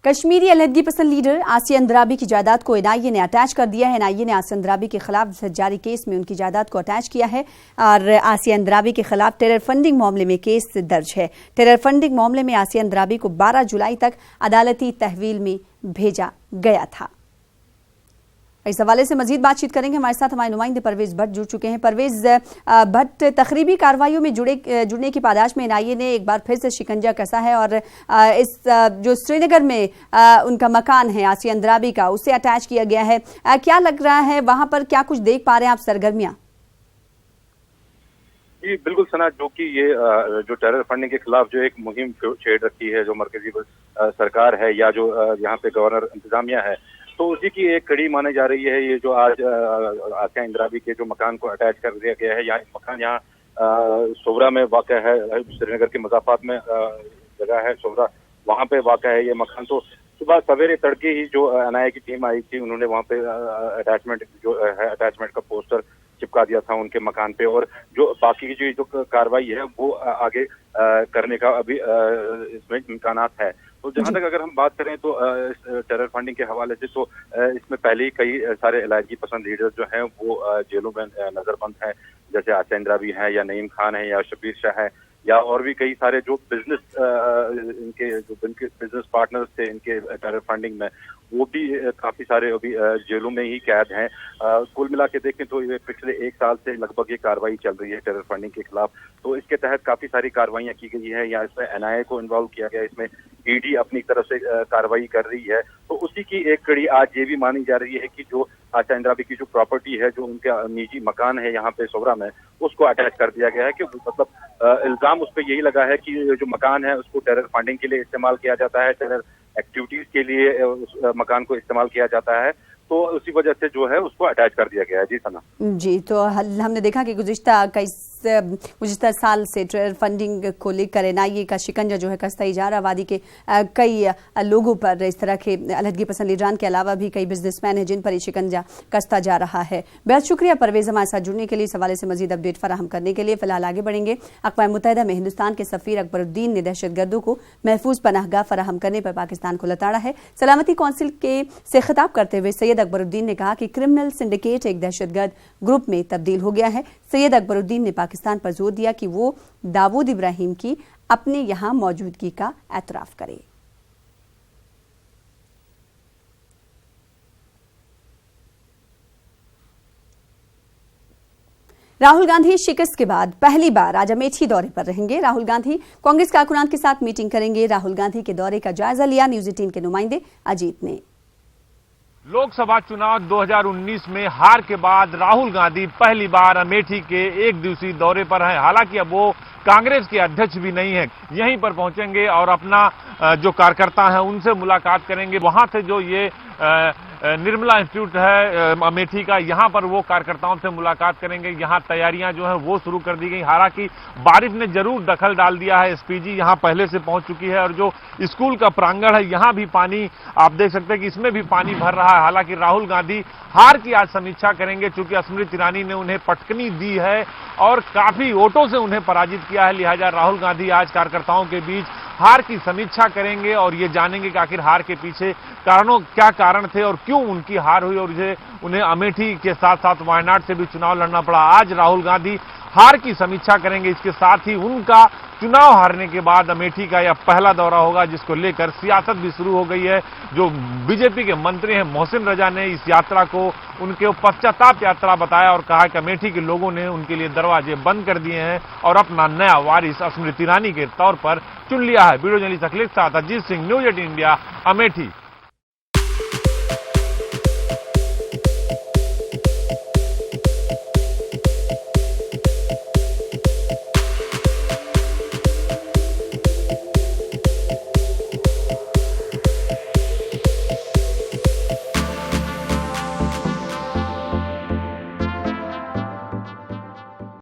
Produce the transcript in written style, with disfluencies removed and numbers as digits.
कश्मीरी अलहदगी पसंद लीडर आसिया अंद्राबी की जायदाद को एनआईए ने अटैच कर दिया है। एनआईए ने आसिया अंद्राबी के खिलाफ जारी केस में उनकी जायदाद को अटैच किया है और आसिया अंद्राबी के खिलाफ टेरर फंडिंग मामले में केस दर्ज है। टेरर फंडिंग मामले में आसिया अंद्राबी को 12 जुलाई तक अदालती तहवील में भेजा गया था। इस हवाले से मजीद बातचीत करेंगे। हमारे साथ हमारे नुमाइंदे परवेज भट्ट जुड़ चुके हैं। परवेज भट्ट, तकरीबी कार्रवाइयों में जुड़ने की पादाश में एनआईए ने एक बार फिर से शिकंजा कसा है और इस जो श्रीनगर में उनका मकान है आसिया अंद्राबी का, उसे अटैच किया गया है। क्या लग रहा है वहां पर, क्या कुछ देख पा रहे हैं आप सरगर्मियां? जी बिल्कुल सना, जो कि ये जो टेरर फंडिंग के खिलाफ जो एक मुहिम छेड़ रखी है जो मरकजी सरकार है या जो यहाँ पे गवर्नर इंतजामिया है, तो उसी की एक कड़ी मानी जा रही है। ये जो आज आसिया अंद्राबी के जो मकान को अटैच कर दिया गया है, मकान यहाँ सोवरा में वाक़ है, श्रीनगर के मज़ाफ़ात में जगह है सोवरा, वहाँ पे वाक़ है ये मकान। तो सुबह सवेरे तड़के ही जो एनआईए की टीम आई थी, उन्होंने वहाँ पे अटैचमेंट जो है अटैचमेंट का पोस्टर चिपका दिया था उनके मकान पे, और जो बाकी की जो कार्रवाई है वो आगे करने का अभी इसमें इम्कानात है। तो जहाँ तक अगर हम बात करें तो टेरर फंडिंग के हवाले से, तो इसमें पहले ही कई सारे अलहदगी पसंद लीडर जो हैं वो जेलों में नजरबंद हैं, जैसे आसिया अंद्राबी हैं या नईम खान है या शबीर शाह है, या और भी कई सारे जो इनके बिजनेस पार्टनर्स थे इनके टेरर फंडिंग में, वो भी काफी सारे अभी जेलों में ही कैद हैं। कुल मिला के देखें तो ये पिछले 1 साल से लगभग ये कार्रवाई चल रही है टेरर फंडिंग के खिलाफ। तो इसके तहत काफी सारी कार्रवाइयां की गई है, या इसमें एनआईए को इन्वॉल्व किया गया, इसमें ईडी अपनी तरफ से कार्रवाई कर रही है। तो उसी की एक कड़ी आज ये भी मानी जा रही है कि जो आसिया अंद्राबी की जो प्रॉपर्टी है, जो उनका निजी मकान है यहाँ पे सोवरा में, उसको अटैच कर दिया गया है। कि मतलब इल्जाम उस पर यही लगा है कि जो मकान है उसको टेरर फंडिंग के लिए इस्तेमाल किया जाता है, टेरर एक्टिविटीज के लिए उस मकान को इस्तेमाल किया जाता है, तो उसी वजह से जो है उसको अटैच कर दिया गया है। जी सना जी, तो हमने देखा कि गुज़िश्ता साल से टेरर फंडिंग को लेकर एनआईए का शिकंजा जो है कसता ही जा रहा। वादी के कई लोगों पर, इस तरह के अलहदगी पसंद लीडरान के अलावा भी कई बिजनेसमैन हैं जिन पर ये शिकंजा कसता जा रहा है। बेहद शुक्रिया परवेज हमारे साथ जुड़ने के लिए, इस हवाले से मजीद अपडेट फराहम करने के लिए। फिलहाल आगे बढ़ेंगे। अक़वाम मुत्तहिदा में हिंदुस्तान के सफ़ीर अकबरुद्दीन ने दहशतगर्दों को महफूज पनाहगाह फराहम करने पर पाकिस्तान को लताड़ा है। सलामती कौंसिल से खिताब करते हुए सैयद अकबरुद्दीन ने कहा कि क्रिमिनल सिंडिकेट एक दहशतगर्द ग्रुप में तब्दील हो गया है। सैयद अकबरुद्दीन ने पाकिस्तान पर जोर दिया कि वो दाऊद इब्राहिम की अपने यहां मौजूदगी का एतराफ करे। राहुल गांधी शिकस्त के बाद पहली बार आज अमेठी दौरे पर रहेंगे। राहुल गांधी कांग्रेस कारकुनान के साथ मीटिंग करेंगे। राहुल गांधी के दौरे का जायजा लिया न्यूज़ 18 के नुमाइंदे अजीत ने। लोकसभा चुनाव 2019 में हार के बाद राहुल गांधी पहली बार अमेठी के 1 दिवसीय दौरे पर हैं। हालांकि अब वो कांग्रेस के अध्यक्ष भी नहीं है, यहीं पर पहुंचेंगे और अपना जो कार्यकर्ता हैं उनसे मुलाकात करेंगे। वहां से जो ये निर्मला इंस्टीट्यूट है अमेठी का, यहाँ पर वो कार्यकर्ताओं से मुलाकात करेंगे। यहाँ तैयारियां जो हैं वो शुरू कर दी गई। हालांकि बारिश ने जरूर दखल डाल दिया है। एसपीजी यहाँ पहले से पहुंच चुकी है और जो स्कूल का प्रांगण है यहाँ भी पानी, आप देख सकते हैं कि इसमें भी पानी भर रहा है। हालांकि राहुल गांधी हार की आज समीक्षा करेंगे, चूंकि स्मृति ईरानी ने उन्हें पटकनी दी है और काफी वोटों से उन्हें पराजित किया है। लिहाजा राहुल गांधी आज कार्यकर्ताओं के बीच हार की समीक्षा करेंगे और ये जानेंगे कि आखिर हार के पीछे क्या कारण थे और क्यों उनकी हार हुई और उन्हें अमेठी के साथ साथ वायनाड से भी चुनाव लड़ना पड़ा। आज राहुल गांधी हार की समीक्षा करेंगे। इसके साथ ही उनका चुनाव हारने के बाद अमेठी का यह पहला दौरा होगा, जिसको लेकर सियासत भी शुरू हो गई है। जो बीजेपी के मंत्री हैं मोहसिन रजा ने इस यात्रा को उनके पश्चाताप यात्रा बताया और कहा कि अमेठी के लोगों ने उनके लिए दरवाजे बंद कर दिए हैं और अपना नया वारिस स्मृति ईरानी के तौर पर चुन लिया है। वीडियो जर्नलिस्ट अखिलेश के साथ अजीत सिंह, न्यूज़ 18 इंडिया, अमेठी।